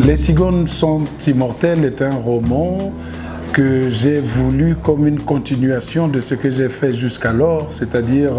Les cigognes sont immortelles est un roman que j'ai voulu comme une continuation de ce que j'ai fait jusqu'alors, c'est-à-dire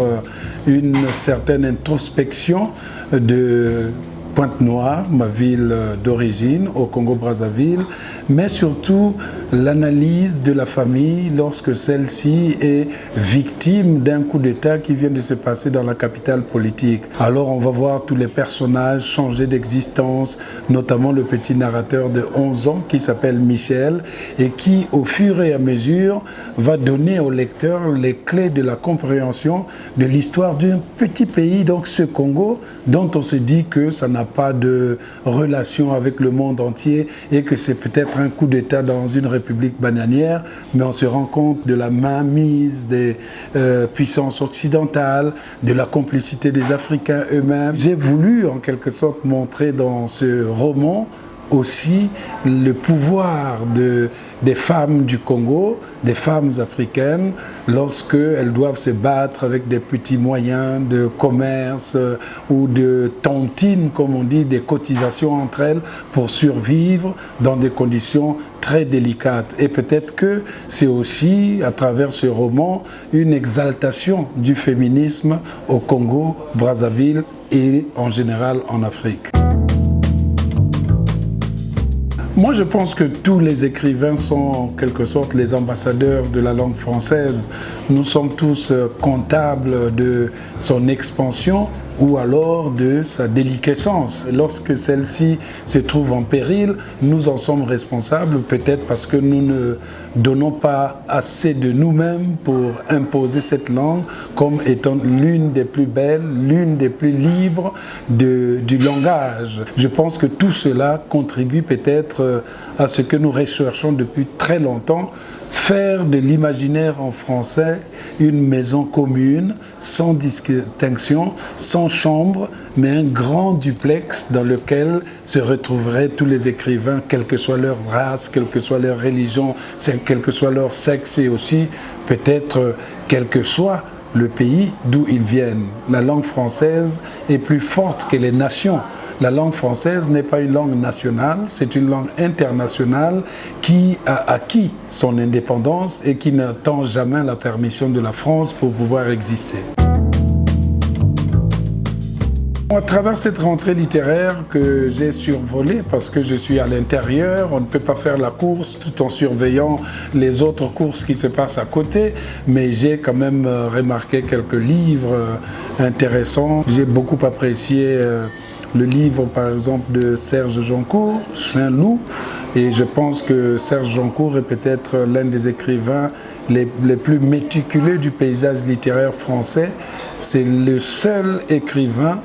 une certaine introspection de Pointe-Noire, ma ville d'origine, au Congo-Brazzaville, mais surtout l'analyse de la famille lorsque celle-ci est victime d'un coup d'État qui vient de se passer dans la capitale politique. Alors on va voir tous les personnages changer d'existence, notamment le petit narrateur de 11 ans qui s'appelle Michel et qui, au fur et à mesure, va donner au lecteur les clés de la compréhension de l'histoire d'un petit pays, donc ce Congo, dont on se dit que ça n'a pas de relation avec le monde entier et que c'est peut-être un coup d'État dans une république bananière, mais on se rend compte de la mainmise des puissances occidentales, de la complicité des Africains eux-mêmes. J'ai voulu en quelque sorte montrer dans ce roman aussi le pouvoir des femmes du Congo, des femmes africaines, lorsqu'elles doivent se battre avec des petits moyens de commerce ou de tontines, comme on dit, des cotisations entre elles pour survivre dans des conditions très délicates. Et peut-être que c'est aussi, à travers ce roman, une exaltation du féminisme au Congo, Brazzaville et en général en Afrique. Moi, je pense que tous les écrivains sont en quelque sorte les ambassadeurs de la langue française. Nous sommes tous comptables de son expansion ou alors de sa déliquescence. Lorsque celle-ci se trouve en péril, nous en sommes responsables, peut-être parce que nous ne donnons pas assez de nous-mêmes pour imposer cette langue comme étant l'une des plus belles, l'une des plus libres du langage. Je pense que tout cela contribue peut-être à ce que nous recherchons depuis très longtemps, faire de l'imaginaire en français une maison commune, sans distinction, sans chambre, mais un grand duplex dans lequel se retrouveraient tous les écrivains, quelle que soit leur race, quelle que soit leur religion, quel que soit leur sexe et aussi peut-être quel que soit le pays d'où ils viennent. La langue française est plus forte que les nations. La langue française n'est pas une langue nationale, c'est une langue internationale qui a acquis son indépendance et qui n'attend jamais la permission de la France pour pouvoir exister. À travers cette rentrée littéraire que j'ai survolée, parce que je suis à l'intérieur, on ne peut pas faire la course tout en surveillant les autres courses qui se passent à côté, mais j'ai quand même remarqué quelques livres intéressants. J'ai beaucoup apprécié le livre, par exemple, de Serge Joncour, Chien-loup, et je pense que Serge Joncour est peut-être l'un des écrivains les plus méticuleux du paysage littéraire français. C'est le seul écrivain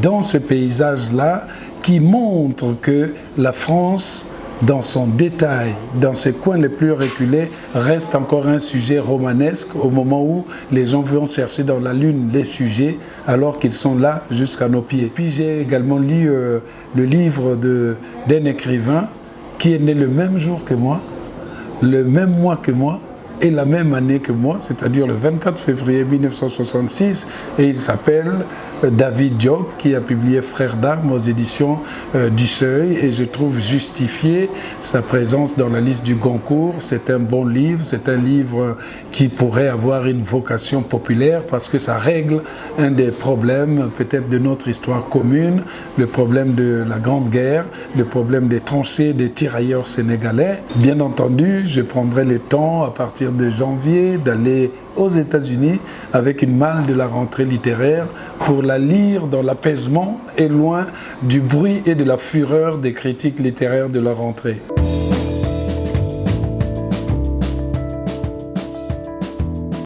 dans ce paysage-là qui montre que la France, dans son détail, dans ses coins les plus reculés, reste encore un sujet romanesque au moment où les gens vont chercher dans la lune les sujets alors qu'ils sont là jusqu'à nos pieds. Puis j'ai également lu le livre d'un écrivain qui est né le même jour que moi, le même mois que moi et la même année que moi, c'est-à-dire le 24 février 1966, et il s'appelle David Diop, qui a publié Frères d'armes aux éditions du Seuil, et je trouve justifié sa présence dans la liste du Goncourt. C'est un bon livre, c'est un livre qui pourrait avoir une vocation populaire parce que ça règle un des problèmes peut-être de notre histoire commune, le problème de la Grande Guerre, le problème des tranchées des tirailleurs sénégalais. Bien entendu, je prendrai le temps à partir de janvier d'aller aux États-Unis avec une malle de la rentrée littéraire pour la lire dans l'apaisement et loin du bruit et de la fureur des critiques littéraires de la rentrée.